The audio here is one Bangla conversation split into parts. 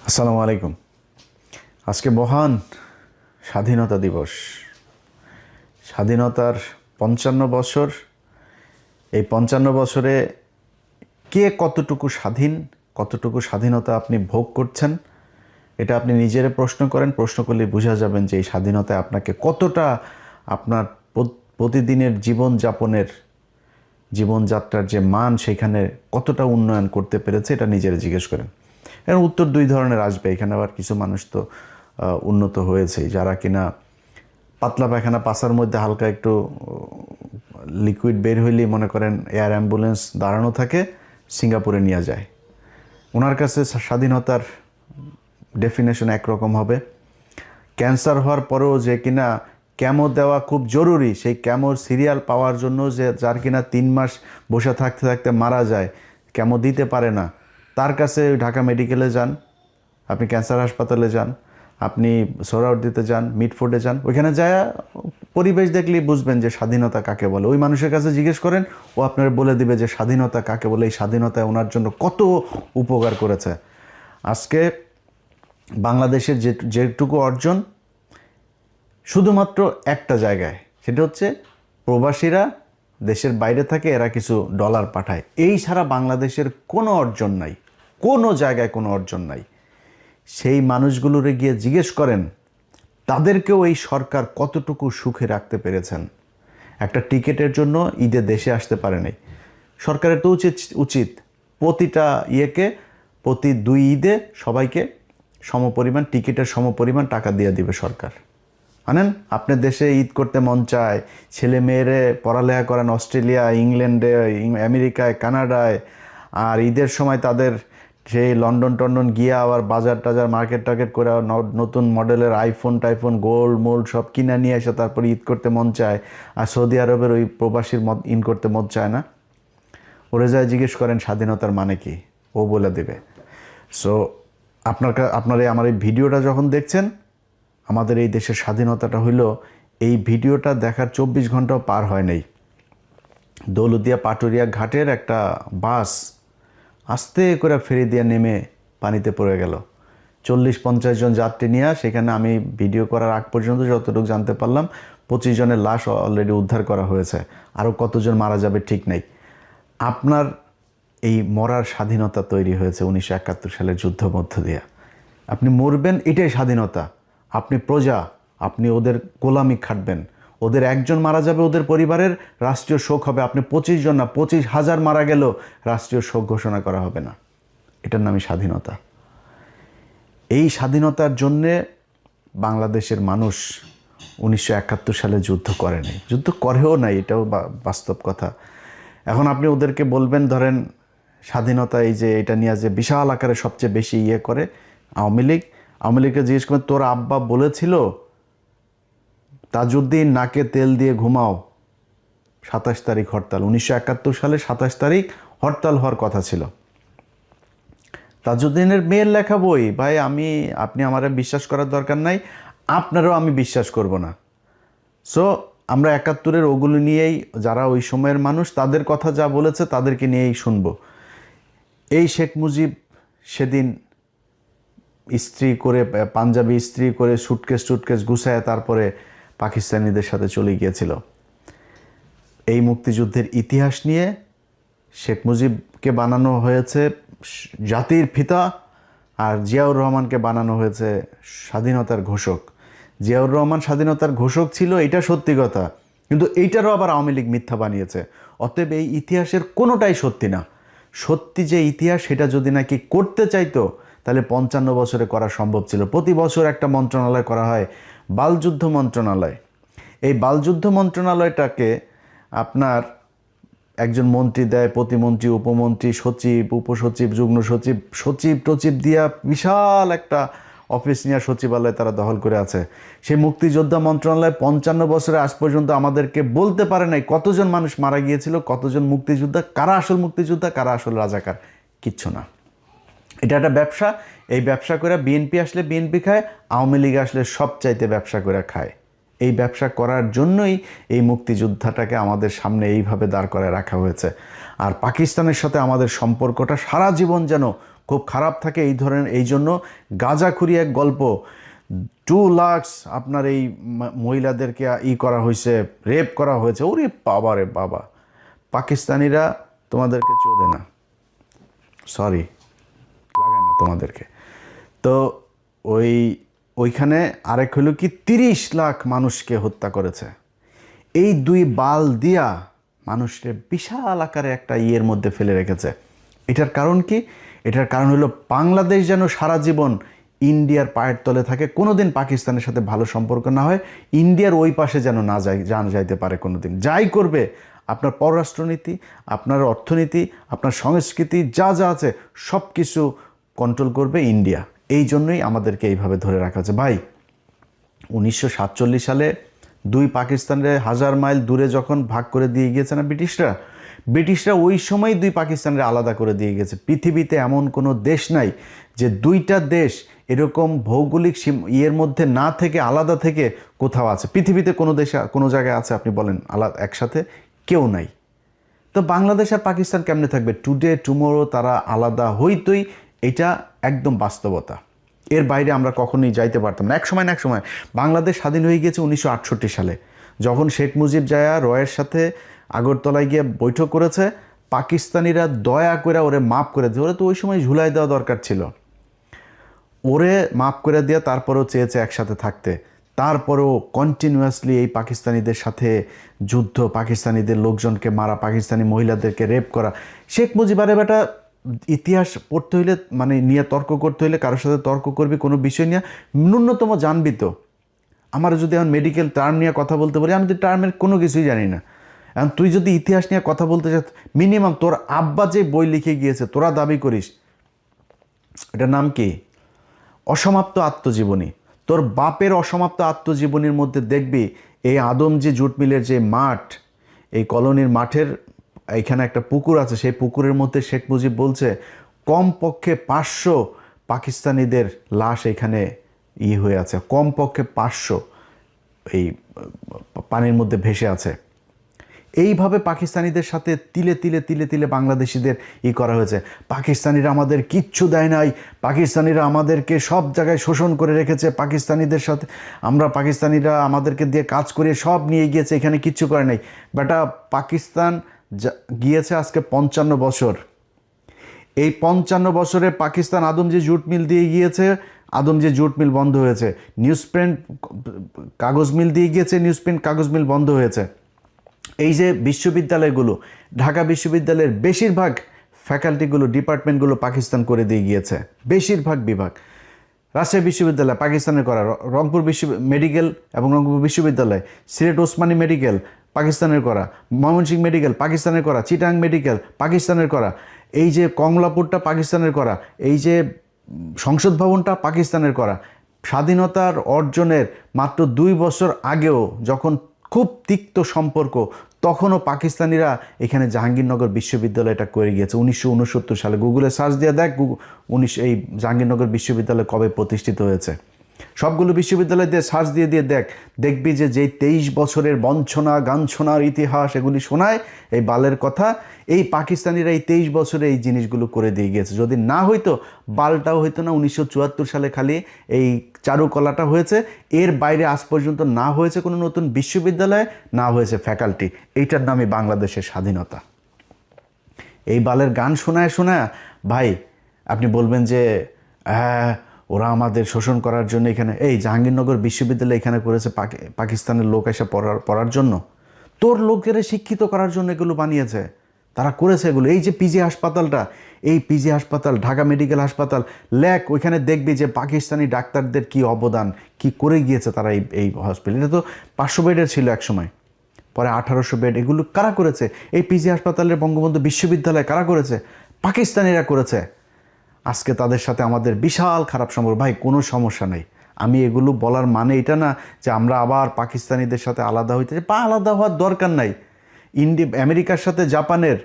আসসালামু আলাইকুম। আজকে মহান স্বাধীনতা দিবস। স্বাধীনতার ৫৫ বছর। এই ৫৫ বছরে কে কতটুকু স্বাধীন, কতটুকু স্বাধীনতা আপনি ভোগ করছেন, এটা আপনি নিজেরে প্রশ্ন করেন। প্রশ্ন করলে বোঝা যাবেন যে এই স্বাধীনতায় আপনাকে কতটা আপনার প্রতিদিনের জীবনযাত্রার যে মান সেখানে কতটা উন্নয়ন করতে পেরেছে, এটা নিজেরা জিজ্ঞেস করেন। এর উত্তর দুই ধরনের আসবে। এখানে আবার কিছু মানুষ তো উন্নত হয়েছে, যারা কিনা পাতলা পায়খানা পাছার মধ্যে হালকা একটু লিকুইড বের হইলেই মনে করেন এয়ার অ্যাম্বুলেন্স দাঁড়ানো থাকে, সিঙ্গাপুরে নিয়ে যায়। ওনার কাছে স্বাধীনতার ডেফিনেশন একরকম হবে। ক্যান্সার হওয়ার পরেও যে কিনা ক্যামো দেওয়া খুব জরুরি, সেই ক্যামোর সিরিয়াল পাওয়ার জন্য যে যার কিনা ৩ মাস বসে থাকতে থাকতে মারা যায়, ক্যামো দিতে পারে না, তার কাছে ঢাকা মেডিকেলে যান, আপনি ক্যান্সার হাসপাতালে যান, আপনি সোহরাওয়ার্দীতে যান, মিটফোর্ডে যান, ওইখানে যায় পরিবেশ দেখলেই বুঝবেন যে স্বাধীনতা কাকে বলে। ওই মানুষের কাছে জিজ্ঞেস করেন, ও আপনার বলে দিবে যে স্বাধীনতা কাকে বলে, এই স্বাধীনতায় ওনার জন্য কত উপকার করেছে। আজকে বাংলাদেশের যেটুকু অর্জন শুধুমাত্র একটা জায়গায়, সেটা হচ্ছে প্রবাসীরা দেশের বাইরে থাকে, এরা কিছু ডলার পাঠায়। এই ছাড়া বাংলাদেশের কোনো অর্জন নাই, কোনো জায়গায় কোনো অর্জন নাই। সেই মানুষগুলোরে গিয়ে জিজ্ঞেস করেন তাদেরকেও এই সরকার কতটুকু সুখে রাখতে পেরেছেন। একটা টিকিটের জন্য ঈদে দেশে আসতে পারে নাই। সরকারের তো উচিত প্রতিটা প্রতি 2 ঈদে সবাইকে সমপরিমাণ টিকিটের সমপরিমাণ টাকা দিয়ে দিবে সরকার। আনেন, আপনার দেশে ঈদ করতে মন চায়, ছেলে মেয়েরে পড়ালেখা করান অস্ট্রেলিয়া, ইংল্যান্ডে, আমেরিকায়, কানাডায়, আর ঈদের সময় তাদের সেই লন্ডন গিয়ে আবার বাজার টাজার মার্কেট টার্কেট করে নতুন মডেলের টাইফোন গোল্ড সব কিনে নিয়ে এসে তারপর ঈদ করতে মন চায়। আর সৌদি আরবের ওই প্রবাসীর ইন করতে মন চায় না। ওরে যায় জিজ্ঞেস করেন স্বাধীনতার মানে কি, ও বলে দেবে। সো আপনারা আমার এই ভিডিওটা যখন দেখছেন, আমাদের এই দেশের স্বাধীনতাটা হইল, এই ভিডিওটা দেখার 24 ঘন্টাও পার হয় নাই, দৌলতদিয়া পাটুরিয়া ঘাটের একটা বাস আস্তে করে ফেরি দিয়ে নেমে পানিতে পড়ে গেল। 40-50 জন যাত্রী নিয়ে, সেখানে আমি ভিডিও করার আগ পর্যন্ত যতটুকু জানতে পারলাম 25 জনের লাশ অলরেডি উদ্ধার করা হয়েছে। আরও কতজন মারা যাবে ঠিক নেই। আপনার এই মরার স্বাধীনতা তৈরি হয়েছে 1971 সালের যুদ্ধ মধ্য দিয়ে। আপনি মরবেন, এটাই স্বাধীনতা। আপনি প্রজা, আপনি ওদের গোলামি খাটবেন। ওদের একজন মারা যাবে, ওদের পরিবারের রাষ্ট্রীয় শোক হবে। আপনি 25 জন না, 25,000 মারা গেলেও রাষ্ট্রীয় শোক ঘোষণা করা হবে না। এটার নামই স্বাধীনতা। এই স্বাধীনতার জন্যে বাংলাদেশের মানুষ 1971 সালে যুদ্ধ করেনি, যুদ্ধ করেও নাই, এটাও বাস্তব কথা। এখন আপনি ওদেরকে বলবেন, ধরেন স্বাধীনতা এই যে এটা নিয়ে যে বিশাল আকারে সবচেয়ে বেশি করে আওয়ামী লীগকে জিজ্ঞেস করেন, তোর আব্বা বলেছিল তাজউদ্দিন নাকে তেল দিয়ে ঘুমাও, 27 তারিখ হরতাল। 1971 সালে 27 তারিখ হরতাল হওয়ার কথা ছিল। তাজউদ্দিনের মেয়ের লেখা বই, ভাই আপনি আমারে বিশ্বাস করার দরকার নাই, আপনারও আমি বিশ্বাস করব না। সো আমরা 71-এর ওগুলো নিয়েই, যারা ওই সময়ের মানুষ তাদের কথা যা বলেছে তাদেরকে নিয়েই শুনব। এই শেখ মুজিব সেদিন পাঞ্জাবি ইস্ত্রি করে সুটকেস গুছায় তারপরে পাকিস্তানিদের সাথে চলে গিয়েছিল। এই মুক্তিযুদ্ধের ইতিহাস নিয়ে শেখ মুজিবকে বানানো হয়েছে জাতির পিতা, আর জিয়াউর রহমানকে বানানো হয়েছে স্বাধীনতার ঘোষক। জিয়াউর রহমান স্বাধীনতার ঘোষক ছিল, এটা সত্যি কথা, কিন্তু এইটারও আবার আওয়ামী লীগ মিথ্যা বানিয়েছে। অতএব এই ইতিহাসের কোনোটাই সত্যি না। সত্যি যে ইতিহাস, সেটা যদি নাকি করতে চাইতো তাহলে 55 বছরে করা সম্ভব ছিল। প্রতি বছর একটা মন্ত্রণালয় করা হয়, বালযুদ্ধ মন্ত্রণালয়। এই বালযুদ্ধ মন্ত্রণালয়টাকে আপনার একজন মন্ত্রী দেয়, প্রতিমন্ত্রী, উপমন্ত্রী, সচিব, উপসচিব, যুগ্ম সচিব, সচিব দিয়া বিশাল একটা অফিস নিয়ে সচিবালয় তারা দখল করে আছে। সেই মুক্তিযোদ্ধা মন্ত্রণালয় 55 বছরে আজ পর্যন্ত আমাদেরকে বলতে পারে নাই কতজন মানুষ মারা গিয়েছিল, কতজন মুক্তিযোদ্ধা, কারা আসল মুক্তিযোদ্ধা, কারা আসল রাজাকার, কিচ্ছু না। এটা একটা ব্যবসা। এই ব্যবসা করে বিএনপি আসলে বিএনপি খায়, আওয়ামী লীগ আসলে সবচাইতে ব্যবসা করে খায়। এই ব্যবসা করার জন্যই এই মুক্তিযোদ্ধাটাকে আমাদের সামনে এইভাবে দাঁড় করায় রাখা হয়েছে। আর পাকিস্তানের সাথে আমাদের সম্পর্কটা সারা জীবন যেন খুব খারাপ থাকে এই ধরনের। এই জন্য গাঁজাখুরি এক গল্প, 2 লাখ আপনার এই মহিলাদেরকে করা হয়েছে, রেপ করা হয়েছে। ওরে বাবা রে বাবা, পাকিস্তানিরা তোমাদেরকে চোদে না, সরি লাগায় না তোমাদেরকে। তো ওইখানে আরেক হলো কি 30 লাখ মানুষকে হত্যা করেছে। এই 2 বাল দিয়া মানুষকে বিশাল আকারে একটা ইয়ের মধ্যে ফেলে রেখেছে। এটার কারণ কি? এটার কারণ হলো বাংলাদেশ যেন সারা জীবন ইন্ডিয়ার পায়ের তলে থাকে, কোনোদিন পাকিস্তানের সাথে ভালো সম্পর্ক না হয়, ইন্ডিয়ার ওই পাশে যেন না যাইতে পারে কোনোদিন। যাই করবে, আপনার পররাষ্ট্রনীতি, আপনার অর্থনীতি, আপনার সংস্কৃতি যা যা আছে সব কিছু কন্ট্রোল করবে ইন্ডিয়া। এই জন্যই আমাদেরকে এইভাবে ধরে রাখা হচ্ছে। ভাই 1947 সালে 2 পাকিস্তানের 1000 মাইল দূরে যখন ভাগ করে দিয়ে গিয়েছে না ব্রিটিশরা ওই সময় 2 পাকিস্তানের আলাদা করে দিয়ে গেছে। পৃথিবীতে এমন কোনো দেশ নাই যে 2টা দেশ এরকম ভৌগোলিক ইয়ের মধ্যে না থেকে আলাদা থেকে কোথাও আছে। পৃথিবীতে কোনো দেশে কোনো জায়গায় আছে আপনি বলেন আলাদা একসাথে? কেউ নাই। তো বাংলাদেশ আর পাকিস্তান কেমনে থাকবে? টুডে টুমোরো তারা আলাদা হইতই, এটা একদম বাস্তবতা। এর বাইরে আমরা কখনোই যাইতে পারতাম না। এক সময় বাংলাদেশ স্বাধীন হয়ে গিয়েছে 1968 সালে, যখন শেখ মুজিব জায়া রয়ের সাথে আগরতলায় গিয়ে বৈঠক করেছে। পাকিস্তানিরা দয়া করে ওরে মাফ করে দিয়ে, ওরে তো ওই সময় ঝুলাই দেওয়া দরকার ছিল, ওরে মাফ করে দিয়ে তারপরেও চেয়েছে একসাথে থাকতে। তারপরেও কন্টিনিউয়াসলি এই পাকিস্তানিদের সাথে যুদ্ধ, পাকিস্তানিদের লোকজনকে মারা, পাকিস্তানি মহিলাদেরকে রেপ করা। শেখ মুজিব, আরে বেটা, ইতিহাস পড়তে হইলে মানে নিয়ে তর্ক করতে হইলে কারোর সাথে তর্ক করবি কোনো বিষয় নিয়ে, ন্যূনতম জানবি তো। আমার যদি এখন মেডিকেল টার্ম নিয়ে কথা বলতে পারি, আমি তো টার্মের কোনো কিছুই জানি না। এখন তুই যদি ইতিহাস নিয়ে কথা বলতে চাস, মিনিমাম তোর আব্বা যে বই লিখে গিয়েছে তোরা দাবি করিস, এটার নাম কি? অসমাপ্ত আত্মজীবনী। তোর বাপের অসমাপ্ত আত্মজীবনীর মধ্যে দেখবি এই আদমজি জুট মিলের যে মাঠ, এই কলোনির মাঠের এখানে একটা পুকুর আছে, সেই পুকুরের মধ্যে শেখ মুজিব বলছে কমপক্ষে 500 পাকিস্তানিদের লাশ এখানে হয়ে আছে, কমপক্ষে 500 এই পানির মধ্যে ভেসে আছে। এইভাবে পাকিস্তানিদের সাথে তিলে তিলে তিলে তিলে বাংলাদেশিদের করা হয়েছে। পাকিস্তানিরা আমাদের কিচ্ছু দেয় নাই, পাকিস্তানিরা আমাদেরকে সব জায়গায় শোষণ করে রেখেছে, পাকিস্তানিদের সাথে পাকিস্তানিরা আমাদেরকে দিয়ে কাজ করে সব নিয়ে গিয়েছে, এখানে কিচ্ছু করে নাই। বেটা, পাকিস্তান গিয়েছে আজকে 55 বছর। এই 55 বছরে পাকিস্তান আদমজি জুট মিল দিয়ে গিয়েছে, আদমজি জুট মিল বন্ধ হয়েছে। নিউজ প্রিন্ট কাগজ মিল দিয়ে গিয়েছে, নিউজ প্রিন্ট কাগজ মিল বন্ধ হয়েছে। এই যে বিশ্ববিদ্যালয়গুলো, ঢাকা বিশ্ববিদ্যালয়ের বেশিরভাগ ফ্যাকাল্টিগুলো, ডিপার্টমেন্টগুলো পাকিস্তান করে দিয়ে গিয়েছে, বেশিরভাগ বিভাগ। রাজশাহী বিশ্ববিদ্যালয় পাকিস্তানের করা, রংপুর মেডিকেল এবং রংপুর বিশ্ববিদ্যালয়, সিলেট ওসমানী মেডিকেল পাকিস্তানের করা, ময়মনসিংহ মেডিকেল পাকিস্তানের করা, চিটাং মেডিকেল পাকিস্তানের করা, এই যে কমলাপুরটা পাকিস্তানের করা, এই যে সংসদ ভবনটা পাকিস্তানের করা। স্বাধীনতার অর্জনের মাত্র 2 বছর আগেও যখন খুব তিক্ত সম্পর্ক, তখনও পাকিস্তানিরা এখানে জাহাঙ্গীরনগর বিশ্ববিদ্যালয়টা করে গিয়েছে 1969 সালে। গুগলে সার্চ দিয়ে দেখ এই জাহাঙ্গীরনগর বিশ্ববিদ্যালয় কবে প্রতিষ্ঠিত হয়েছে। সবগুলো বিশ্ববিদ্যালয় দিয়ে সার্চ দিয়ে দেখবি যে যেই 23 বছরের বঞ্চনা গাঞ্ছনার ইতিহাস এগুলি শোনায় এই বালের কথা, এই পাকিস্তানিরা এই 23 বছরে এই জিনিসগুলো করে দিয়ে গিয়েছে। যদি না হইতো, বালটাও হইতো না। 1974 সালে খালি এই চারুকলাটা হয়েছে, এর বাইরে আজ পর্যন্ত না হয়েছে কোনো নতুন বিশ্ববিদ্যালয়, না হয়েছে ফ্যাকাল্টি। এইটার নামই বাংলাদেশের স্বাধীনতা। এই বালের গান শোনায় ভাই আপনি বলবেন যে হ্যাঁ ওরা আমাদের শোষণ করার জন্য এখানে, এই জাহাঙ্গীরনগর বিশ্ববিদ্যালয় এখানে করেছে পাকিস্তানের লোক এসে পড়ার জন্য, তোর লোকেরা শিক্ষিত করার জন্য এগুলো বানিয়েছে, তারা করেছে এগুলো। এই যে পিজি হাসপাতালটা, এই পিজি হাসপাতাল, ঢাকা মেডিকেল হাসপাতাল, ওইখানে দেখবি যে পাকিস্তানি ডাক্তারদের কি অবদান, কি করে গিয়েছে তারা এই হসপিটাল। এটা তো 500 বেডের ছিল এক সময়, পরে 1800 বেড। এগুলো কারা করেছে? এই পিজি হাসপাতালের বঙ্গবন্ধু বিশ্ববিদ্যালয় কারা করেছে? পাকিস্তানিরা করেছে। আজকে তাদের সাথে আমাদের বিশাল খারাপ সম্পর্ক। ভাই কোনো সমস্যা নেই, আমি এগুলো বলার মানে এটা না যে আমরা আবার পাকিস্তানিদের সাথে আলাদা হইতে, আলাদা হওয়ার দরকার নাই। আমেরিকার সাথে জাপানের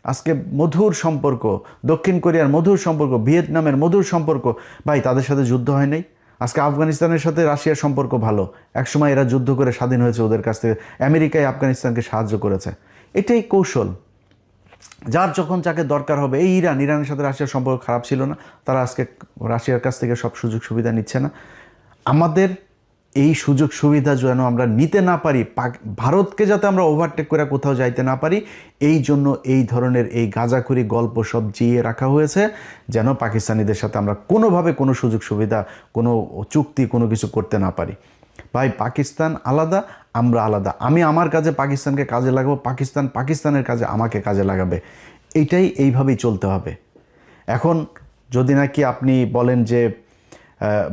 আজকে মধুর সম্পর্ক, দক্ষিণ কোরিয়ার মধুর সম্পর্ক, ভিয়েতনামের মধুর সম্পর্ক। ভাই তাদের সাথে যুদ্ধ হয় নাই। আজকে আফগানিস্তানের সাথে রাশিয়ার সম্পর্ক ভালো, একসময় এরা যুদ্ধ করে স্বাধীন হয়েছে ওদের কাছ থেকে, আমেরিকায় আফগানিস্তানকে সাহায্য করেছে। এটাই কৌশল। যার যখন যাকে দরকার হবে, এই ইরানের সাথে রাশিয়ার সম্পর্ক খারাপ ছিল না, তারা আজকে রাশিয়ার কাছ থেকে সব সুযোগ সুবিধা নিচ্ছে না। আমাদের এই সুযোগ সুবিধা যেন আমরা নিতে না পারি, ভারতকে যাতে আমরা ওভারটেক করে কোথাও যাইতে না পারি, এই জন্য এই ধরনের এই গাঁজাখুরি গল্প সব জিয়ে রাখা হয়েছে, যেন পাকিস্তানিদের সাথে আমরা কোনোভাবে কোনো সুযোগ সুবিধা, কোনো চুক্তি, কোনো কিছু করতে না পারি। ভাই, পাকিস্তান আলাদা, আমরা আলাদা। আমি আমার কাজে পাকিস্তানকে কাজে লাগাবো, পাকিস্তান পাকিস্তানের কাজে আমাকে কাজে লাগাবে। এইভাবেই চলতে হবে। এখন যদি নাকি আপনি বলেন যে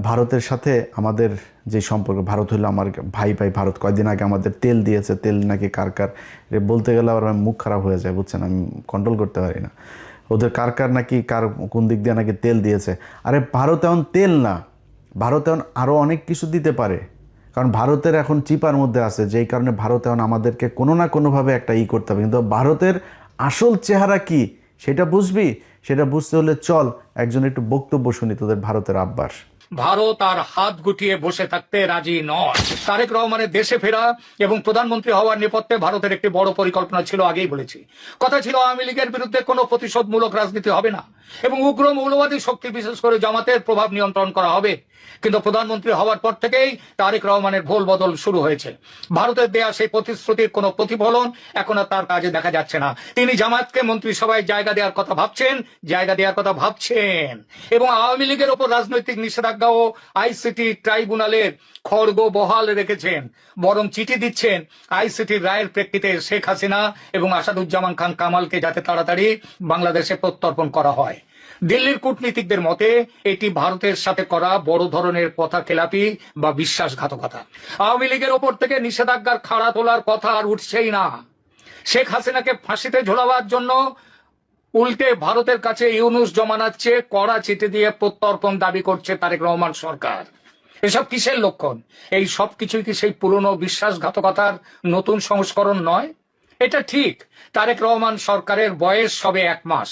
ভারতের সাথে আমাদের যে সম্পর্ক, ভারত হলো আমার ভাই, ভারত কয়দিন আগে আমাদের তেল দিয়েছে, তেল নাকি কার বলতে গেলে আবার মুখ খারাপ হয়ে যায়, বুঝছেন, আমি কন্ট্রোল করতে পারি না। ওদের কার নাকি কোন দিক দিয়ে নাকি তেল দিয়েছে। আরে ভারত এখন তেল না, ভারত এখন আরও অনেক কিছু দিতে পারে, কারণ ভারতের এখন চিপার মধ্যে আছে, যেই কারণে ভারত এখন আমাদেরকে কোনো না কোনোভাবে একটা করতে হবে। কিন্তু ভারতের আসল চেহারা কি সেটা বুঝবি, সেটা বুঝতে হলে চল একজন একটু বক্তব্য শুনি তোদের ভারতের আব্বার। ভারত আর হাত গুটিয়ে বসে থাকতে রাজি নয়। তারেক রহমানের দেশে ফেরা এবং প্রধানমন্ত্রী হওয়ার নেপথ্যে ভারতের একটি বড় পরিকল্পনা ছিল, আগেই বলেছি। কথা ছিল আওয়ামী লীগের বিরুদ্ধে কোনো প্রতিশোধমূলক রাজনীতি হবে না এবং উগ্র মৌলবাদী শক্তি, বিশেষ করে জামাতের প্রভাব নিয়ন্ত্রণ করা হবে। কিন্তু প্রধানমন্ত্রী হওয়ার পর থেকেই তারেক রহমানের ভোল বদল শুরু হয়েছে। ভারতের দেয়া সেই প্রতিশ্রুতির কোনো প্রতিফলন এখন আর তার কাজে দেখা যাচ্ছে না। তিনি জামাতকে মন্ত্রিসভায় জায়গা দেওয়ার কথা ভাবছেন এবং আওয়ামী লীগের ওপর রাজনৈতিক নিষেধাজ্ঞা ও আইসিটি ট্রাইব্যুনালের খড়গ বহাল রেখেছেন। বরং চিঠি দিচ্ছেন আইসিটির রায়ের প্রেক্ষিতে শেখ হাসিনা এবং আসাদুজ্জামান খান কামালকে যাতে তাড়াতাড়ি বাংলাদেশে প্রত্যর্পণ করা হয়। দিল্লির কূটনীতিকদের মতে এটি ভারতের সাথে করা বড় ধরনের কথা খেলাপি বা বিশ্বাসঘাতকতা। আওয়ামী লীগের ওপর থেকে নিষেধাজ্ঞার খাড়া তোলার কথা আর উঠছেই না। শেখ হাসিনাকে ফাঁসিতে ঝোলাবার জন্য উল্টে ভারতের কাছে ইউনূস জমানাচ্ছে কড়া চিঠি দিয়ে প্রত্যর্পণ দাবি করছে তারেক রহমান সরকার। এসব কিসের লক্ষণ? এই সব কিছুই কি সেই পুরনো বিশ্বাসঘাতকতার নতুন সংস্করণ নয়? এটা ঠিক, তারেক রহমান সরকারের বয়স সবে 1 মাস।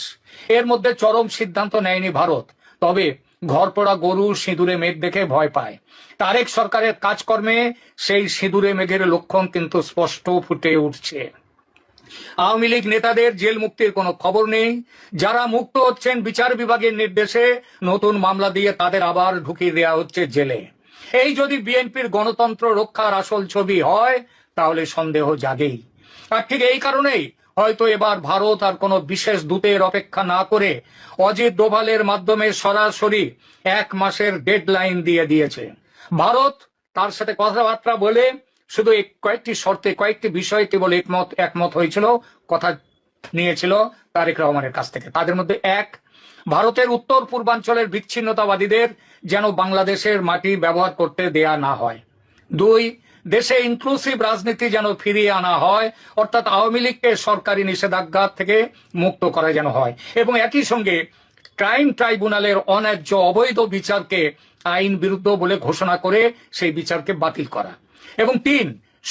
এর মধ্যে চরম সিদ্ধান্ত নেয়নি ভারত, তবে ঘরপোড়া গরু সিঁদুরে মেঘ দেখে ভয় পায়। তারেক সরকারের কাজকর্মে সেই সিঁদুরে মেঘের লক্ষণ কিন্তু স্পষ্ট ফুটে উঠছে। আওয়ামী লীগ নেতাদের জেল মুক্তির কোনো খবর নেই। যারা মুক্ত হচ্ছেন বিচার বিভাগের নির্দেশে নতুন মামলা দিয়ে তাদের আবার ঢুকিয়ে দেওয়া হচ্ছে জেলে। এই যদি বিএনপির গণতন্ত্র রক্ষার আসল ছবি হয় তাহলে সন্দেহ জাগেই। আর ঠিক এই কারণেই হয়তো এবার ভারত আর কোনো বিশেষ দূতের অপেক্ষা না করে অজিত ডোভালের মাধ্যমে সরাসরি 1 মাসের ডেডলাইন দিয়ে দিয়েছে। ভারত তার সাথে কথাবার্তা বলে শুধু কয়েকটি শর্তে, কয়েকটি বিষয়ে কেবল একমত হয়েছিল, কথা নিয়েছিল তারেক রহমানের কাছ থেকে। তাদের মধ্যে 1, ভারতের উত্তর পূর্বাঞ্চলের বিচ্ছিন্নতাবাদীদের যেন বাংলাদেশের মাটি ব্যবহার করতে দেয়া না হয়। 2, দেশে ইনক্লুসিভ রাজনীতি যেন ফিরিয়ে আনা হয়, অর্থাৎ আওয়ামী লীগকে সরকারি নিষেধাজ্ঞা থেকে মুক্ত করা যেন হয় এবং একই সঙ্গে ক্রাইম ট্রাইব্যুনালের অন্যায্য অবৈধ বিচারকে আইন বিরুদ্ধ বলে ঘোষণা করে সেই বিচারকে বাতিল করা। এবং 3,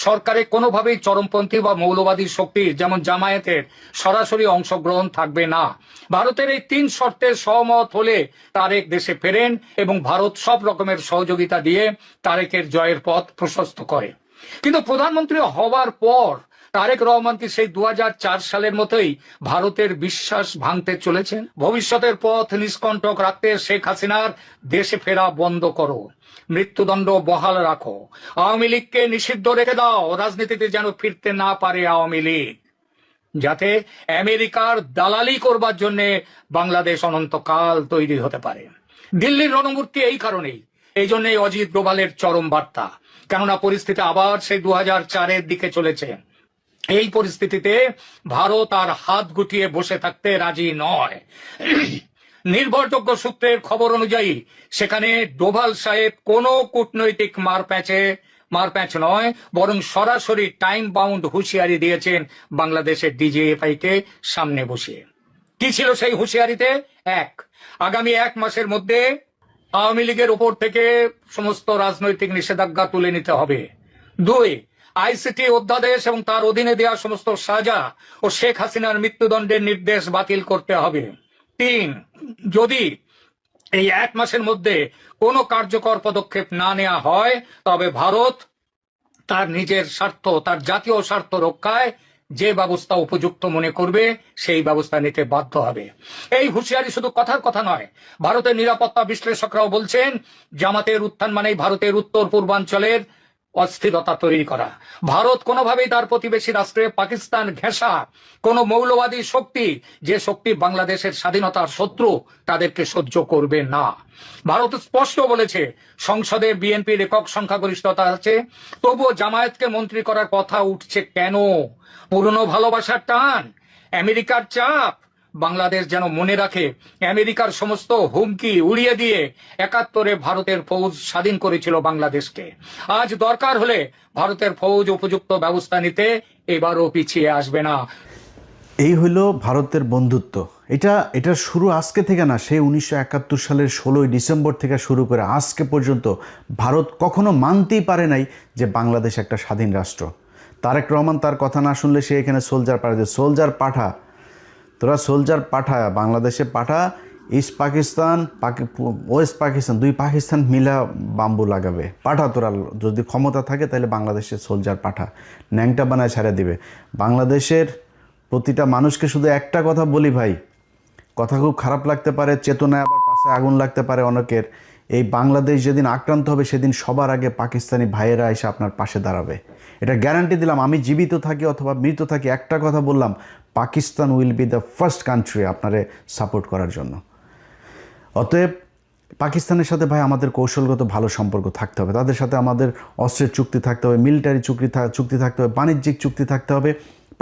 সরকারে কোনোভাবেই চরমপন্থী বা মৌলবাদী শক্তির যেমন জামায়াতের সরাসরি অংশগ্রহণ থাকবে না। ভারতের এই 3 শর্তে সহমত হলে তারেক দেশে ফেরেন এবং ভারত সব রকমের সহযোগিতা দিয়ে তারেকের জয়ের পথ প্রশস্ত করে। কিন্তু প্রধানমন্ত্রী হওয়ার পর তারেক রহমান কি সেই 2004 সালের মতোই ভারতের বিশ্বাস ভাঙতে চলেছেন? ভবিষ্যতের পথ নিষ্কণ্টক রাখতে শেখ হাসিনার দেশে ফেরা বন্ধ করো, মৃত্যুদণ্ড বহাল রাখো, আওয়ামী লীগকে নিষিদ্ধ রেখে দাও, রাজনীতিতে যেন ফিরতে না পারে আওয়ামী লীগ, যাতে আমেরিকার দালালি করবার জন্য বাংলাদেশ অনন্তকাল তৈরি হতে পারে। দিল্লির রণমূর্তি এই কারণেই, এই জন্যই অজিত ডোভালের চরম বার্তা। কেননা পরিস্থিতি আবার সেই 2004-এর দিকে চলেছে। এই পরিস্থিতিতে ভারত আর হাত গুটিয়ে বসে থাকতে রাজি নয়। নির্ভরযোগ্য সূত্রের খবর অনুযায়ী সেখানে ডোভাল সাহেব কোনো কূটনৈতিক মারপ্যাঁচ নয়, বরং সরাসরি টাইম বাউন্ড হুঁশিয়ারি দিয়েছেন বাংলাদেশের ডিজিএফআই কে সামনে বসিয়ে। কি ছিল সেই হুঁশিয়ারিতে? 1, আগামী 1 মাসের মধ্যে আওয়ামী লীগের উপর থেকে সমস্ত রাজনৈতিক নিষেধাজ্ঞা তুলে নিতে হবে। 2, আইসিটি অধ্যাদেশ এবং তার অধীনে দেওয়া সমস্ত সাজা ও শেখ হাসিনার মৃত্যুদণ্ডের নির্দেশ বাতিল করতে হবে। 3, যদি এই 1 মাসের মধ্যে কোনো কার্যকর পদক্ষেপ না নেওয়া হয় তবে ভারত তার নিজের স্বার্থ, তার জাতীয় স্বার্থ রক্ষায় যে ব্যবস্থা উপযুক্ত মনে করবে সেই ব্যবস্থা নিতে বাধ্য হবে। এই হুঁশিয়ারি শুধু কথার কথা নয়, ভারতের নিরাপত্তা বিশ্লেষকরাও বলছেন জামাতের উত্থান মানেই ভারতের উত্তর পূর্বাঞ্চলের অস্থিরতা তৈরি করা। ভারত কোনোভাবেই তার প্রতিবেশী রাষ্ট্রে পাকিস্তান ঘেঁষা কোন মৌলবাদী শক্তি, যে শক্তি বাংলাদেশের স্বাধীনতার শত্রু, তাদেরকে সহ্য করবে না। ভারত স্পষ্ট বলেছে সংসদে বিএনপির একক সংখ্যাগরিষ্ঠতা আছে, তবুও জামায়াতকে মন্ত্রী করার কথা উঠছে কেন? পুরনো ভালোবাসার টান, আমেরিকার চাপ? বাংলাদেশ যেন মনে রাখে আমেরিকার সমস্ত হুমকি উড়িয়ে দিয়ে ৭১-এ ভারতের ফৌজ স্বাধীন করেছিল বাংলাদেশকে। আজ দরকার হলে ভারতের ফৌজ উপযুক্ত ব্যবস্থা নিতে এবারও পিছিয়ে আসবে না। এই হইল ভারতের বন্ধুত্ব। এটা শুরু আজকে থেকে না, সেই 1971 সালের 16ই ডিসেম্বর থেকে শুরু করে আজকে পর্যন্ত ভারত কখনো মানতেই পারে নাই যে বাংলাদেশ একটা স্বাধীন রাষ্ট্র। তারেক রহমান তার কথা না শুনলে সে এখানে সোলজার পাঠায়, সোলজার পাঠা, তোরা সোলজার পাঠা, বাংলাদেশে পাঠা, ইস্ট পাকিস্তান ওয়েস্ট পাকিস্তান, দুই পাকিস্তান মিলা বাম্বু লাগাবে, পাঠা তোরা, যদি ক্ষমতা থাকে তাহলে বাংলাদেশে সোলজার পাঠা, ন্যাংটা বানায় ছেড়ে দিবে। বাংলাদেশের প্রতিটা মানুষকে শুধু একটা কথা বলি ভাই, কথা খুব খারাপ লাগতে পারে, চেতনায় আবার পাশে আগুন লাগতে পারে অনেকের, এই বাংলাদেশ যেদিন আক্রান্ত হবে সেদিন সবার আগে পাকিস্তানি ভাইয়েরা এসে আপনার পাশে দাঁড়াবে, এটা গ্যারান্টি দিলাম। আমি জীবিত থাকি অথবা মৃত থাকি, একটা কথা বললাম, Pakistan will be the first country আপনারে সাপোর্ট করার জন্য। অতএব পাকিস্তানের সাথে ভাই আমাদের কৌশলগত ভালো সম্পর্ক থাকতে হবে, তাদের সাথে আমাদের অস্ত্রের চুক্তি থাকতে হবে, মিলিটারি চুক্তি থাকতে হবে, বাণিজ্যিক চুক্তি থাকতে হবে,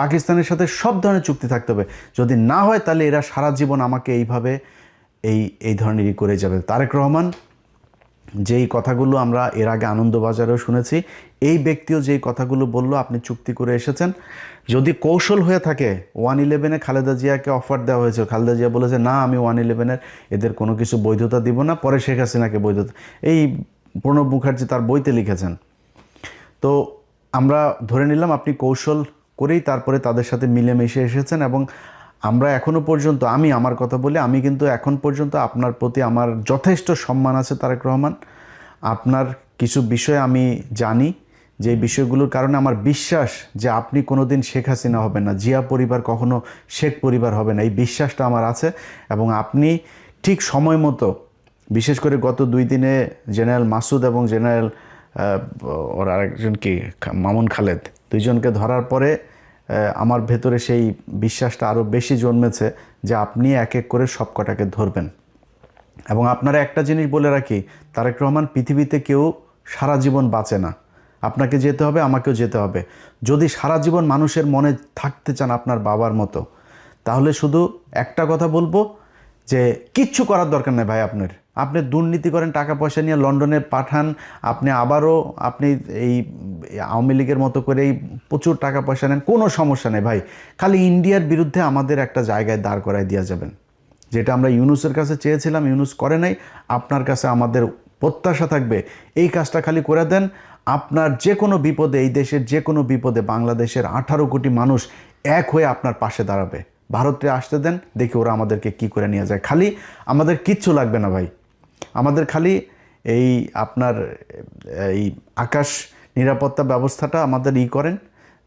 পাকিস্তানের সাথে সব ধরনের চুক্তি থাকতে হবে। যদি না হয় তাহলে এরা সারা জীবন আমাকে এইভাবে এই ধরনেরই করে যাবে। তারেক রহমান যেই কথাগুলো আমরা এর আগে আনন্দবাজারেও শুনেছি, এই ব্যক্তিও যেই কথাগুলো বলল, আপনি চুক্তি করে এসেছেন, যদি কৌশল হয়ে থাকে, 111-এ খালেদা জিয়াকে অফার দেওয়া হয়েছিল, খালেদা জিয়া বলেছে না আমি 111-এর এদের কোনো কিছু বৈধতা দিব না, পরে শেখ হাসিনাকে বৈধতা, এই প্রণব মুখার্জি তার বইতে লিখেছেন। তো আমরা ধরে নিলাম আপনি কৌশল করেই তারপরে তাদের সাথে মিলেমিশে এসেছেন, এবং আমরা এখনও পর্যন্ত, আমি আমার কথা বলি, আমি কিন্তু এখন পর্যন্ত আপনার প্রতি আমার যথেষ্ট সম্মান আছে তারেক রহমান। আপনার কিছু বিষয় আমি জানি, যে বিষয়গুলোর কারণে আমার বিশ্বাস যে আপনি কোনো দিন শেখ হাসিনা হবেন না, জিয়া পরিবার কখনো শেখ পরিবার হবে না, এই বিশ্বাসটা আমার আছে। এবং আপনি ঠিক সময় মতো, বিশেষ করে গত 2 দিনে জেনারেল মাসুদ এবং জেনারেল ওর আরেকজন কি মামুন খালেদ, দুইজনকে ধরার পরে আমার ভেতরে সেই বিশ্বাসটা আরও বেশি জন্মেছে যে আপনি এক এক করে সব কটাকে ধরবেন। এবং আপনারা একটা জিনিস বলে রাখি, তারেক রহমান, পৃথিবীতে কেউ সারা জীবন বাঁচে না, আপনাকে যেতে হবে, আমাকেও যেতে হবে। যদি সারা জীবন মানুষের মনে থাকতে চান আপনার বাবার মতো, তাহলে শুধু একটা কথা বলবো যে কিচ্ছু করার দরকার নেই ভাই। আপনি দুর্নীতি করেন, টাকা পয়সা নিয়ে লন্ডনে পাঠান, আপনি আবারও আপনি এই আওয়ামী লীগের মতো করেই প্রচুর টাকা পয়সা নেন, কোনো সমস্যা নেই ভাই। খালি ইন্ডিয়ার বিরুদ্ধে আমাদের একটা জায়গায় দাঁড় করায় দিয়ে যাবেন, যেটা আমরা ইউনুসের কাছে চেয়েছিলাম, ইউনুস করে নাই। আপনার কাছে আমাদের প্রত্যাশা থাকবে এই কাজটা খালি করে দেন। আপনার যে কোনো বিপদে, এই দেশের যে কোনো বিপদে বাংলাদেশের 18 কোটি মানুষ এক হয়ে আপনার পাশে দাঁড়াবে। ভারতে আসতে দেন, দেখি ওরা আমাদেরকে কি করে নিয়ে যায়। খালি আমাদের কিচ্ছু লাগবে না ভাই, আমাদের খালি এই আপনার এই আকাশ নিরাপত্তা ব্যবস্থাটা আমাদের করেন,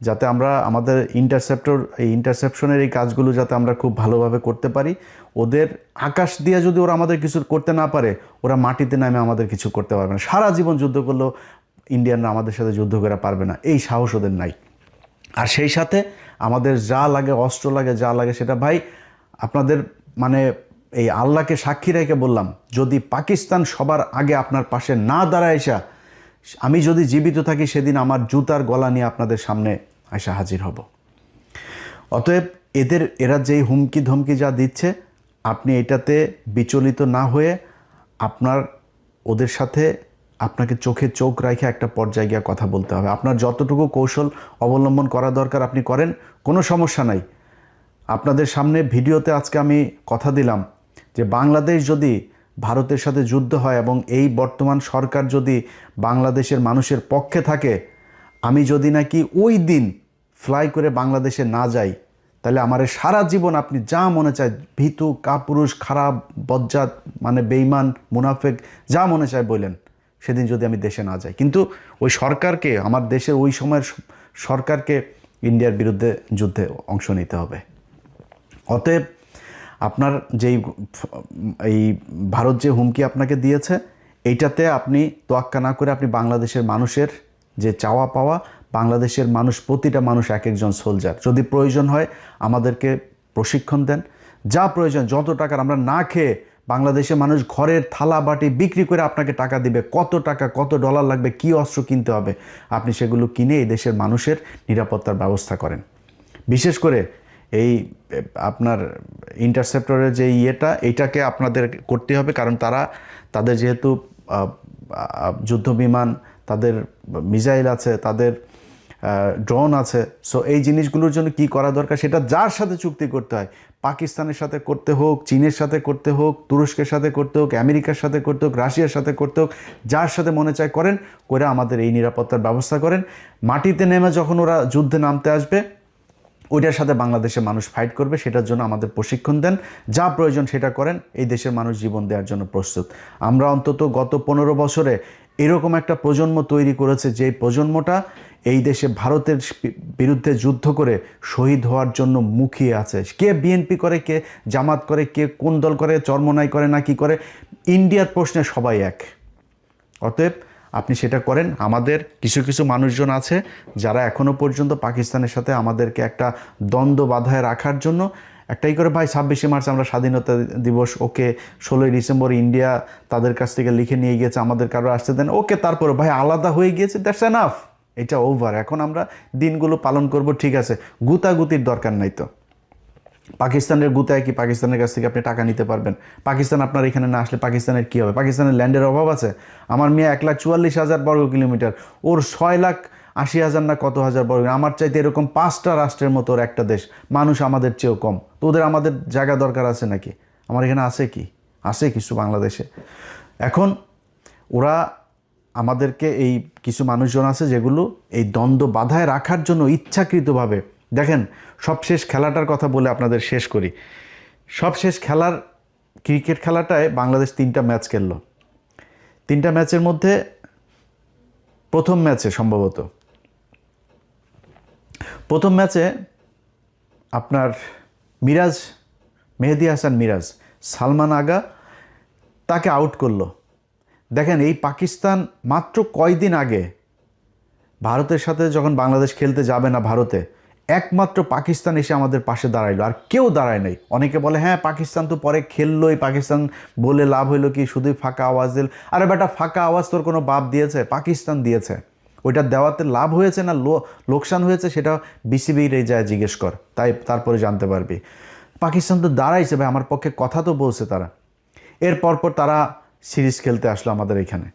যাতে আমরা আমাদের ইন্টারসেপশনের এই কাজগুলো যাতে আমরা খুব ভালোভাবে করতে পারি। ওদের আকাশ দিয়ে যদি ওরা আমাদের কিছু করতে না পারে, ওরা মাটিতে নামে আমাদের কিছু করতে পারবে না। সারা জীবন যুদ্ধ করলেও ইন্ডিয়ানরা আমাদের সাথে যুদ্ধ করে পারবে না, এই সাহস ওদের নাই। আর সেই সাথে আমাদের যা লাগে, অস্ত্র লাগে, যা লাগে, সেটা ভাই আপনাদের মানে এই আল্লাহকে সাক্ষী রেখে বললাম, যদি পাকিস্তান সবার আগে আপনার পাশে না দাঁড়ায় এসা, আমি যদি জীবিত থাকি সেদিন আমার জুতার গলা নিয়ে আপনাদের সামনে এসে হাজির হব। অতএব এরা যেই হুমকি ধমকি যা দিচ্ছে, আপনি এটাতে বিচলিত না হয়ে আপনার ওদের সাথে আপনাকে চোখে চোখ রেখে একটা পর্যায়ে গিয়ে কথা বলতে হবে। আপনার যতটুকু কৌশল অবলম্বন করা দরকার আপনি করেন, কোনো সমস্যা নাই। আপনাদের সামনে ভিডিওতে আজকে আমি কথা দিলাম যে বাংলাদেশ যদি ভারতের সাথে যুদ্ধ হয় এবং এই বর্তমান সরকার যদি বাংলাদেশের মানুষের পক্ষে থাকে, আমি যদি নাকি ওই দিন ফ্লাই করে বাংলাদেশে না যাই, তাহলে আমার সারা জীবন আপনি যা মনে চায়, ভীতু, কাপুরুষ, খারাপ, বজ্জাত, মানে বেঈমান, মুনাফেক, যা মনে চায় বললেন, সেদিন যদি আমি দেশে না যাই। কিন্তু ওই সরকারকে, আমার দেশের ওই সময়ের সরকারকে ইন্ডিয়ার বিরুদ্ধে যুদ্ধে অংশ নিতে হবে। অতএব আপনার যেই এই ভারত যে হুমকি আপনাকে দিয়েছে, এইটাতে আপনি তোয়াক্কা না করে আপনি বাংলাদেশের মানুষের যে চাওয়া পাওয়া, বাংলাদেশের মানুষ, প্রতিটা মানুষ এক একজন সোলজার, যদি প্রয়োজন হয় আমাদেরকে প্রশিক্ষণ দেন, যা প্রয়োজন, যত টাকার, আমরা না খেয়ে বাংলাদেশের মানুষ ঘরের থালা বাটি বিক্রি করে আপনাকে টাকা দিবে, কত টাকা কত ডলার লাগবে, কি অস্ত্র কিনতে হবে, আপনি সেগুলো কিনে এই দেশের মানুষের নিরাপত্তার ব্যবস্থা করেন। বিশেষ করে এই আপনার ইন্টারসেপ্টরের যে এইটাকে আপনাদের করতে হবে, কারণ তাদের যেহেতু যুদ্ধ বিমান, তাদের মিসাইল আছে, তাদের ড্রোন আছে, সো এই জিনিসগুলোর জন্য কি করা দরকার সেটা যার সাথে চুক্তি করতে হয়, পাকিস্তানের সাথে করতে হোক, চীনের সাথে করতে হোক, তুরস্কের সাথে করতে হোক, আমেরিকার সাথে করতে হোক, রাশিয়ার সাথে করতে হোক, যার সাথে মনে চায় করেন, করে আমাদের এই নিরাপত্তার ব্যবস্থা করেন। মাটিতে নেমে যখন ওরা যুদ্ধে নামতে আসবে, ওইটার সাথে বাংলাদেশের মানুষ ফাইট করবে, সেটার জন্য আমাদের প্রশিক্ষণ দেন, যা প্রয়োজন সেটা করেন, এই দেশের মানুষ জীবন দেওয়ার জন্য প্রস্তুত। আমরা অন্তত গত 15 বছরে এরকম একটা প্রজন্ম তৈরি করেছে, যে প্রজন্মটা এই দেশে ভারতের বিরুদ্ধে যুদ্ধ করে শহীদ হওয়ার জন্য মুখিয়ে আছে। কে বিএনপি করে, কে জামাত করে, কে কোন দল করে, চরমনাই করে না কি করে, ইন্ডিয়ার প্রশ্নে সবাই এক। অতএব আপনি সেটা করেন। আমাদের কিছু কিছু মানুষজন আছে যারা এখনও পর্যন্ত পাকিস্তানের সাথে আমাদেরকে একটা দ্বন্দ্ব বাধায় রাখার জন্য একটাই করে, ভাই 26শে মার্চ আমরা স্বাধীনতা দিবস, ওকে 16ই ডিসেম্বর ইন্ডিয়া তাদের কাছ থেকে লিখে নিয়ে গিয়েছে, আমাদের কারো আসতে দেন, ওকে, তারপরে ভাই আলাদা হয়ে গিয়েছে, দ্যাটস এনাফ, এটা ওভার, এখন আমরা দিনগুলো পালন করব, ঠিক আছে, গুতাগুতির দরকার নাই। তো পাকিস্তানের গুতায় কি পাকিস্তানের কাছ থেকে আপনি টাকা নিতে পারবেন? পাকিস্তান আপনার এখানে না আসলে পাকিস্তানের কী হবে? পাকিস্তানের ল্যান্ডের অভাব আছে? আমার মেয়ে 1,44,000 বর্গ কিলোমিটার, ওর 6,80,000 না কত হাজার বর্গ, আমার চাইতে এরকম 5টা রাষ্ট্রের মতো ওর একটা দেশ, মানুষ আমাদের চেয়েও কম, তো ওদের আমাদের জায়গা দরকার আছে নাকি? আমার এখানে আছে কি? আছে কিছু বাংলাদেশে। এখন ওরা আমাদেরকে, এই কিছু মানুষজন আছে যেগুলো এই দ্বন্দ্ব বাধায় রাখার জন্য ইচ্ছাকৃতভাবে, দেখেন সবশেষ খেলাটার কথা বলে আপনাদের শেষ করি। সবশেষ খেলার ক্রিকেট খেলাটায় বাংলাদেশ 3টা ম্যাচ খেললো। 3টা ম্যাচের মধ্যে প্রথম ম্যাচে আপনার মেহেদী হাসান মিরাজ, সালমান আগা তাকে আউট করলো। দেখেন এই পাকিস্তান মাত্র কয়দিন আগে ভারতের সাথে যখন বাংলাদেশ খেলতে যাবে না ভারতে, একমাত্র পাকিস্তান এসে আমাদের পাশে দাঁড়াইলো, আর কেউ দাঁড়ায় নাই। অনেকে বলে হ্যাঁ পাকিস্তান তো পরে খেললোই, পাকিস্তান বলে লাভ হইলো কি, শুধুই ফাঁকা আওয়াজ দিল। আরে বেটা, ফাঁকা আওয়াজ তোর কোনো বাপ দিয়েছে? পাকিস্তান দিয়েছে। ওইটা দেওয়াতে লাভ হয়েছে না লোকসান হয়েছে সেটা বিসিবির এই যায় জিজ্ঞেস কর, তারপরে জানতে পারবি। পাকিস্তান তো দাঁড়াইছে ভাই, আমার পক্ষে কথা তো বলছে তারা। এর পরপর তারা সিরিজ খেলতে আসলো আমাদের এখানে,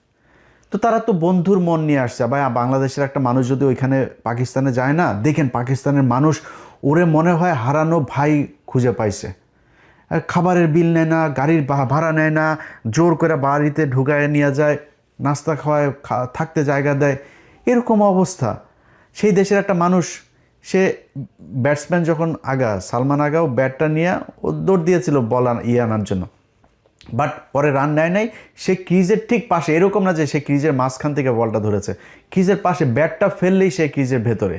তো তারা তো বন্ধুর মন নিয়ে আসছে ভাই। বাংলাদেশের একটা মানুষ যদি ওইখানে পাকিস্তানে যায় না, দেখেন পাকিস্তানের মানুষ ওরে মনে হয় হারানো ভাই খুঁজে পাইছে। খাবারের বিল নেয় না, গাড়ির ভাড়া নেয় না, জোর করে বাড়িতে ঢুকায় নিয়ে যায়, নাস্তা খাওয়ায়, থাকতে জায়গা দেয়, এরকম অবস্থা। সেই দেশের একটা মানুষ, সে ব্যাটসম্যান যখন সালমান আগাও ব্যাটটা নিয়ে ও দৌড় দিয়েছিল বল আনার জন্য, বাট পরে রান নেয় নাই। সে ক্রিজের ঠিক পাশে, এরকম না যে সে ক্রিজের মাঝখান থেকে বলটা ধরেছে, ক্রিজের পাশে ব্যাটটা ফেললেই সে ক্রিজের ভেতরে,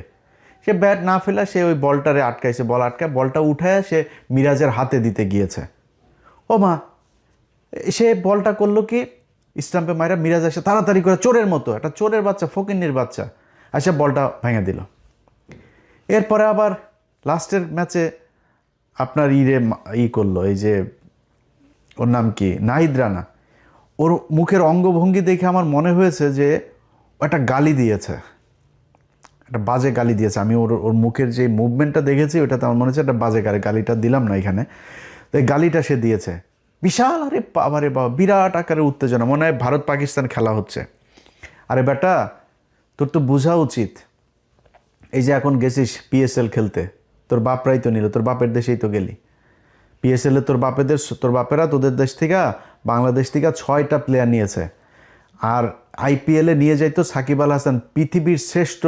সে ব্যাট না ফেলা সে ওই বলটারে আটকাইছে, বলটা উঠায় সে মিরাজের হাতে দিতে গিয়েছে। ও মা, সে বলটা করলো কি, স্টাম্পে মাইরা মিরাজ এসে তাড়াতাড়ি করে চোরের মতো, একটা চোরের বাচ্চা, ফকিন্নির বাচ্চা এসে বলটা ভেঙে দিল। এরপরে আবার লাস্টের ম্যাচে আপনার করলো, এই যে ওর নাম কি, নাহিদ রানা, ওর মুখের অঙ্গভঙ্গি দেখে আমার মনে হয়েছে যে একটা গালি দিয়েছে, একটা বাজে গালি দিয়েছে। আমি ওর মুখের যে মুভমেন্টটা দেখেছি ওটাতে আমার মনে হচ্ছে একটা বাজে গালিটা দিলাম না এখানে, তো এই গালিটা সে দিয়েছে বিশাল, আরে বাবা বিরাট আকারে উত্তেজনা, মনে হয় ভারত পাকিস্তান খেলা হচ্ছে। আরে বেটা, তোর তো বোঝা উচিত, এই যে এখন গেছিস পিএসএল খেলতে, তোর বাপরাই তো নিল, তোর বাপের দেশেই তো গেলি পিএসএল এ, তোর বাপেরা তোদের দেশ থেকে, বাংলাদেশ থেকে 6টা প্লেয়ার নিয়েছে। আর আইপিএলে নিয়ে যাইতো সাকিব আল হাসান, পৃথিবীর শ্রেষ্ঠ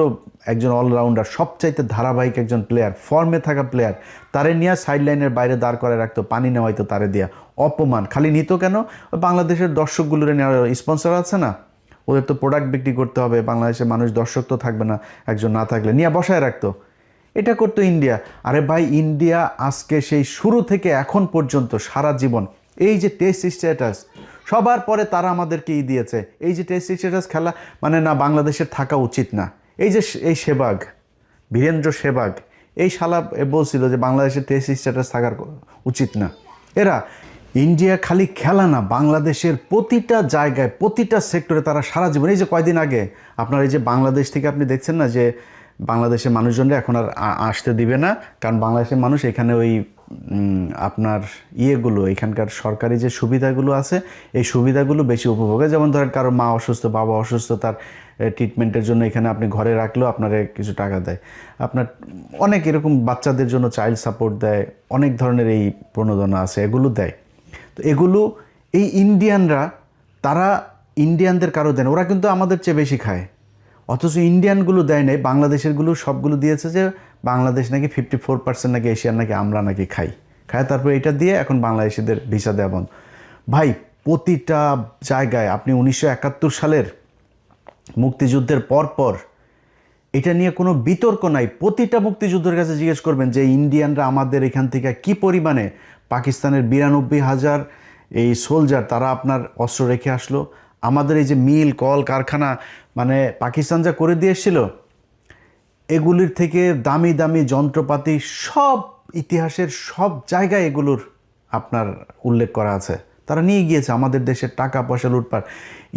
একজন অলরাউন্ডার, সবচাইতে ধারাবাহিক একজন প্লেয়ার, ফর্মে থাকা প্লেয়ার, তারে নিয়ে সাইডলাইনের বাইরে দাঁড় করে রাখতো, পানি নেওয়াইতো তারে দিয়া। অপমান খালি নিত কেন? বাংলাদেশের দর্শকগুলোর নেওয়ার স্পন্সর আছে না, ওদের তো প্রোডাক্ট বিক্রি করতে হবে, বাংলাদেশের মানুষ দর্শক তো থাকবে না একজন না থাকলে, নিয়ে বসায় রাখতো। এটা করতো ইন্ডিয়া। আরে ভাই, ইন্ডিয়া আজকে সেই শুরু থেকে এখন পর্যন্ত সারা জীবন এই যে টেস্ট স্ট্যাটাস, সবার পরে তারা আমাদেরকে দিয়েছে। এই যে টেস্ট স্ট্যাটাস খেলা মানে না, বাংলাদেশের থাকা উচিত না। এই যে এই সেবাগ, বীরেন্দ্র সেবাগ, এই শালা বলছিল যে বাংলাদেশের টেস্ট স্ট্যাটাস থাকার উচিত না। এরা ইন্ডিয়া খালি খেলা না, বাংলাদেশের প্রতিটা জায়গায় প্রতিটা সেক্টরে তারা সারা জীবন, এই যে কয়দিন আগে আপনার এই যে বাংলাদেশ থেকে আপনি দেখছেন না যে বাংলাদেশের মানুষজনরা এখন আর আসতে দিবে না, কারণ বাংলাদেশের মানুষ এখানে ওই আপনার ইয়েগুলো, এখানকার সরকারি যে সুবিধাগুলো আছে এই সুবিধাগুলো বেশি উপভোগে। যেমন ধরেন কারো মা অসুস্থ, বাবা অসুস্থ, তার ট্রিটমেন্টের জন্য এখানে আপনি ঘরে রাখলেও আপনারে কিছু টাকা দেয়। আপনার অনেক এরকম বাচ্চাদের জন্য চাইল্ড সাপোর্ট দেয়, অনেক ধরনের এই প্রণোদনা আছে, এগুলো দেয়। তো এগুলো এই ইন্ডিয়ানরা, তারা ইন্ডিয়ানদের কারো দেন, ওরা কিন্তু আমাদের চেয়ে বেশি খায়, অথচ ইন্ডিয়ানগুলো দেয় নাই, বাংলাদেশেরগুলো সবগুলো দিয়েছে যে বাংলাদেশ নাকি 54% নাকি এশিয়ার নাকি আমরা নাকি খায় তারপর এটা দিয়ে এখন বাংলাদেশিদের ভিসা দেওয়া বন্ধ। ভাই প্রতিটা জায়গায় আপনি 1971 সালের মুক্তিযুদ্ধের পর এটা নিয়ে কোনো বিতর্ক নাই, প্রতিটা মুক্তিযুদ্ধের কাছে জিজ্ঞেস করবেন যে ইন্ডিয়ানরা আমাদের এখান থেকে কি পরিমাণে, পাকিস্তানের 92,000 এই সোলজার তারা আপনার অস্ত্র রেখে আসলো, আমাদের এই যে মিল কল কারখানা মানে পাকিস্তান যা করে দিয়ে এসেছিল, এগুলির থেকে দামি দামি যন্ত্রপাতি সব ইতিহাসের সব জায়গায় এগুলোর আপনার উল্লেখ করা আছে। তারা নিয়ে গিয়েছে, আমাদের দেশের টাকা পয়সা লুটপাট।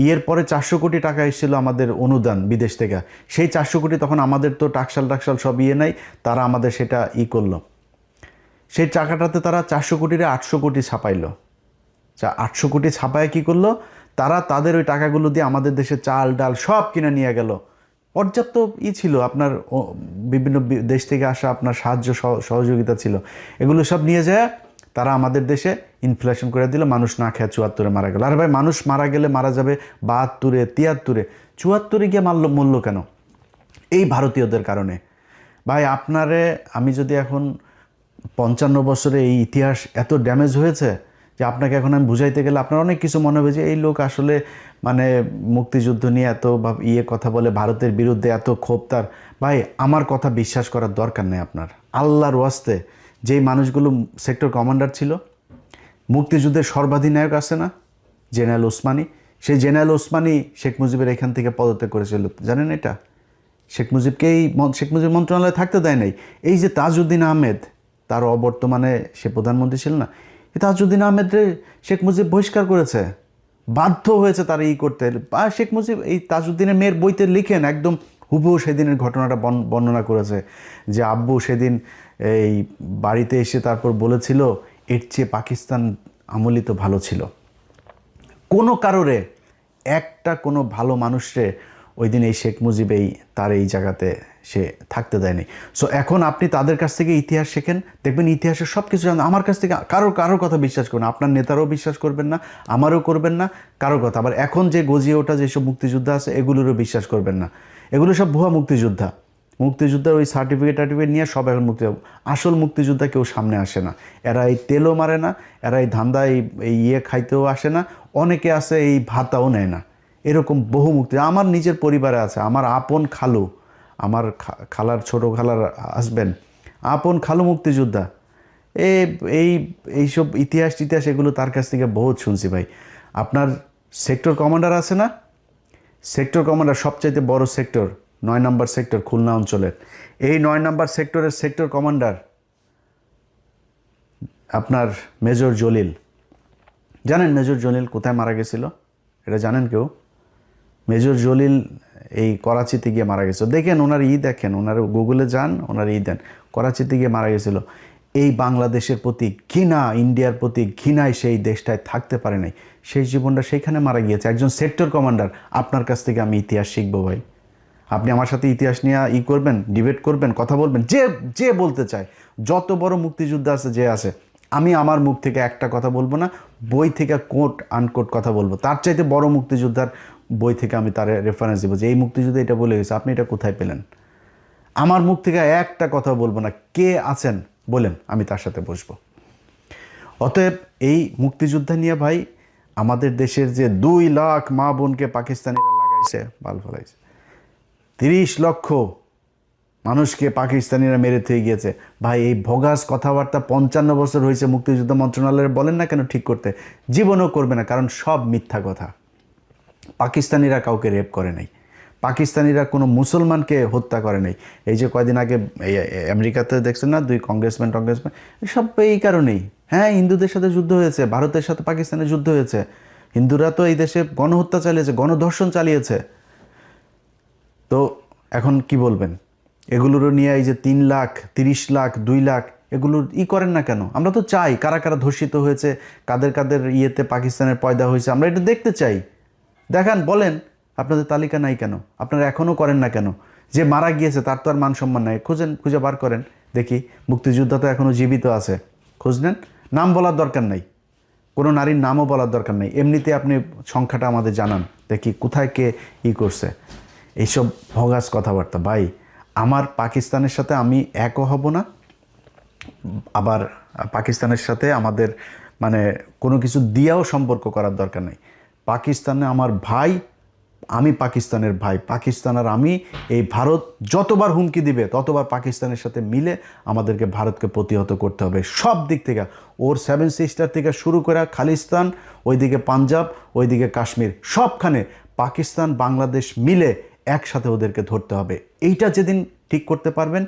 ইয়ের পরে 400 কোটি টাকা এসেছিল আমাদের অনুদান বিদেশ থেকে, সেই 400 কোটি তখন আমাদের তো টাকশাল সব নাই, তারা আমাদের সেটা করলো, সেই টাকাটাতে তারা 400 কোটিরে 800 কোটি ছাপাইলো। 800 কোটি ছাপায় কী করলো তারা, তাদের ওই টাকাগুলো দিয়ে আমাদের দেশে চাল ডাল সব কিনে নিয়ে গেল। পর্যাপ্ত ছিল আপনার বিভিন্ন দেশ থেকে আসা আপনার সাহায্য সহযোগিতা ছিল, এগুলো সব নিয়ে যায় তারা আমাদের দেশে ইনফ্লেশন করে দিল, মানুষ না খেয়ে 74-এ মারা গেল। আর ভাই মানুষ মারা গেলে মারা যাবে 72-এ 73-এ, 74-এ গিয়ে মরল কেন? এই ভারতীয়দের কারণে। ভাই আপনারে আমি যদি এখন 55 বছরে এই ইতিহাস এত ড্যামেজ হয়েছে যে আপনাকে এখন আমি বুঝাইতে গেলে আপনার অনেক কিছু মনে হবে যে এই লোক আসলে মানে মুক্তিযুদ্ধ নিয়ে এত কথা বলে, ভারতের বিরুদ্ধে এত ক্ষোভ তার। ভাই আমার কথা বিশ্বাস করার দরকার নেই আপনার, আল্লাহর ওয়াস্তে। যেই মানুষগুলো সেক্টর কমান্ডার ছিল, মুক্তিযুদ্ধের সর্বাধিনায়ক আছে না জেনারেল ওসমানী, সেই জেনারেল ওসমানী শেখ মুজিবের এখান থেকে পদত্যাগ করেছিল, জানেন এটা? শেখ মুজিব মন্ত্রণালয়ে থাকতে দেয় নাই। এই যে তাজউদ্দিন আহমেদ, তার অবর্তমানে সে প্রধানমন্ত্রী ছিল না, এই তাজউদ্দিন আহমেদরে শেখ মুজিব বহিষ্কার করেছে, বাধ্য হয়েছে তারা করতে। শেখ মুজিব এই তাজউদ্দিনের মেয়ের বইতে লিখেন, একদম হুবহু সেদিনের ঘটনাটা বর্ণনা করেছে যে আব্বু সেদিন এই বাড়িতে এসে তারপর বলেছিল এর চেয়ে পাকিস্তান আমলি তো ভালো ছিল। কোনো কারণে একটা কোনো ভালো মানুষরে ওই দিন এই শেখ মুজিব তার এই জায়গাতে সে থাকতে দেয়নি। সো এখন আপনি তাদের কাছ থেকে ইতিহাস শেখেন, দেখবেন ইতিহাসের সব কিছু জানেন। আমার কাছ থেকে কারোর কথা বিশ্বাস করবেন না, আপনার নেতারও বিশ্বাস করবেন না, আমারও করবেন না কারোর কথা। আবার এখন যে গজিয়ে ওঠা যেসব মুক্তিযোদ্ধা আছে এগুলোরও বিশ্বাস করবেন না, এগুলো সব ভুয়া মুক্তিযোদ্ধার ওই সার্টিফিকেট নিয়ে সব এখন আসল মুক্তিযোদ্ধা কেউ সামনে আসে না। এরা এই তেলও মারে না, এরা এই ধান্দা এই খাইতেও আসে না, অনেকে আছে এই ভাতাও নেয় না। এরকম বহু আমার নিজের পরিবারে আছে, আমার আপন খালু, আমার খালার ছোট খালার হাজবেন্ড, আপন খালু মুক্তিযোদ্ধা। এইসব ইতিহাস এগুলো তার কাছ থেকে বহুত শুনছি ভাই। আপনার সেক্টর কমান্ডার আছে না, সেক্টর কমান্ডার সবচাইতে বড় সেক্টর 9 নম্বর সেক্টর খুলনা অঞ্চলের, এই 9 নম্বর সেক্টরের সেক্টর কমান্ডার আপনার মেজর জলিল। জানেন মেজর জলিল কোথায় মারা গেছিল? এটা জানেন কেউ? মেজর জলিল এই করাচিতে গিয়ে মারা গেছিল। দেখেন ওনার দেখেন, ওনার গুগলে যান, ওনার দেন, করাচিতে গিয়ে মারা গেছিল। এই বাংলাদেশের প্রতি ঘৃণা, ইন্ডিয়ার প্রতি ঘৃণায় সেই দেশটায় থাকতে পারে নাই, সেই জীবনটা সেইখানে মারা গিয়েছে একজন সেক্টর কমান্ডার। আপনার কাছ থেকে আমি ইতিহাস শিখবো ভাই, আপনি আমার সাথে ইতিহাস নিয়ে করবেন, ডিবেট করবেন, কথা বলবেন, যে বলতে চায়, যত বড় মুক্তিযোদ্ধা আছে যে আছে, আমি আমার মুখ থেকে একটা কথা বলবো না, বই থেকে কোট আনকোট কথা বলবো। তার চাইতে বড় মুক্তিযোদ্ধার বই থেকে আমি তার রেফারেন্স দেবো যে এই মুক্তিযুদ্ধে এটা বলে গেছে, আপনি এটা কোথায় পেলেন? আমার মুখ থেকে একটা কথা বলবো না, কে আছেন বলেন, আমি তার সাথে বসবো। অতএব এই মুক্তিযুদ্ধ নিয়ে ভাই আমাদের দেশের যে 2 লাখ মা বোনকে পাকিস্তানিরা লাগাইছে, বাল ফলাইছে, 30 লক্ষ মানুষকে পাকিস্তানিরা মেরে থুয়ে গিয়েছে। ভাই এই ভগাস কথাবার্তা 55 বছর হয়েছে মুক্তিযুদ্ধ মন্ত্রণালয়ের, বলেন না কেন ঠিক করতে, জীবনও করবে না, কারণ সব মিথ্যা কথা। পাকিস্তানিরা কাউকে রেপ করে নাই, পাকিস্তানিরা কোনো মুসলমানকে হত্যা করে নাই। এই যে কয়দিন আগে এই আমেরিকাতে দেখছেন না 2 কংগ্রেসম্যান সব এই কারণেই। হ্যাঁ, হিন্দুদের সাথে যুদ্ধ হয়েছে, ভারতের সাথে পাকিস্তানের যুদ্ধ হয়েছে, হিন্দুরা তো এই দেশে গণহত্যা চালিয়েছে, গণধর্ষণ চালিয়েছে। তো এখন কি বলবেন এগুলোরও নিয়ে? এই যে 3 লাখ 30 লাখ 2 লাখ এগুলোর করেন না কেন? আমরা তো চাই কারা কারা ধর্ষিত হয়েছে, কাদের কাদের ইয়েতে পাকিস্তানের পয়দা হয়েছে, আমরা এটা দেখতে চাই। দেখান, বলেন, আপনাদের তালিকা নাই কেন? আপনারা এখনও করেন না কেন? যে মারা গিয়েছে তার তো আর মান সম্মান নাই, খুঁজে বার করেন দেখি। মুক্তিযোদ্ধা তো এখনও জীবিত আছে, খোঁজ নেন। নাম বলার দরকার নাই, কোনো নারীর নামও বলার দরকার নেই, এমনিতে আপনি সংখ্যাটা আমাদের জানান দেখি কোথায় কে করছে। এইসব ভগাস কথাবার্তা ভাই। আমার পাকিস্তানের সাথে আমি একও হব না, আবার পাকিস্তানের সাথে আমাদের মানে কোনো কিছু দিয়েও সম্পর্ক করার দরকার নেই। পাকিস্তানে আমার ভাই, আমি পাকিস্তানের ভাই, পাকিস্তান আর আমি, এই ভারত যতবার হুমকি দিবে ততবার পাকিস্তানের সাথে মিলে আমাদেরকে ভারতকে প্রতিহত করতে হবে সব দিক থেকে। ওর 7 সিস্টার থেকে শুরু করে খালিস্তান, ওইদিকে পাঞ্জাব, ওইদিকে কাশ্মীর, সবখানে পাকিস্তান বাংলাদেশ মিলে একসাথে ওদেরকে ধরতে হবে। এইটা যেদিন ঠিক করতে পারবেন,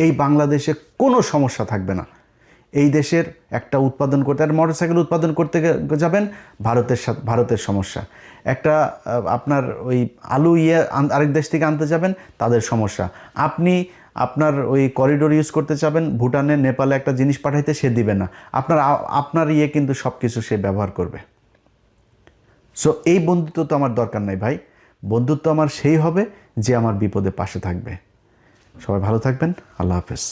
এই বাংলাদেশে কোনো সমস্যা থাকবে না। এই দেশের একটা উৎপাদন করতে, আর মোটরসাইকেল উৎপাদন করতে যাবেন, ভারতের সমস্যা। একটা আপনার ওই আলু আরেক দেশ থেকে আনতে যাবেন, তাদের সমস্যা। আপনি আপনার ওই করিডোর ইউজ করতে চাবেন, ভুটানে নেপালে একটা জিনিস পাঠাইতে, সে দিবে না। আপনার কিন্তু সব কিছু সে ব্যবহার করবে। সো এই বন্ধুত্ব তো আমার দরকার নাই ভাই। বন্ধুত্ব আমার সেই হবে যে আমার বিপদে পাশে থাকবে। সবাই ভালো থাকবেন। আল্লাহ হাফেজ।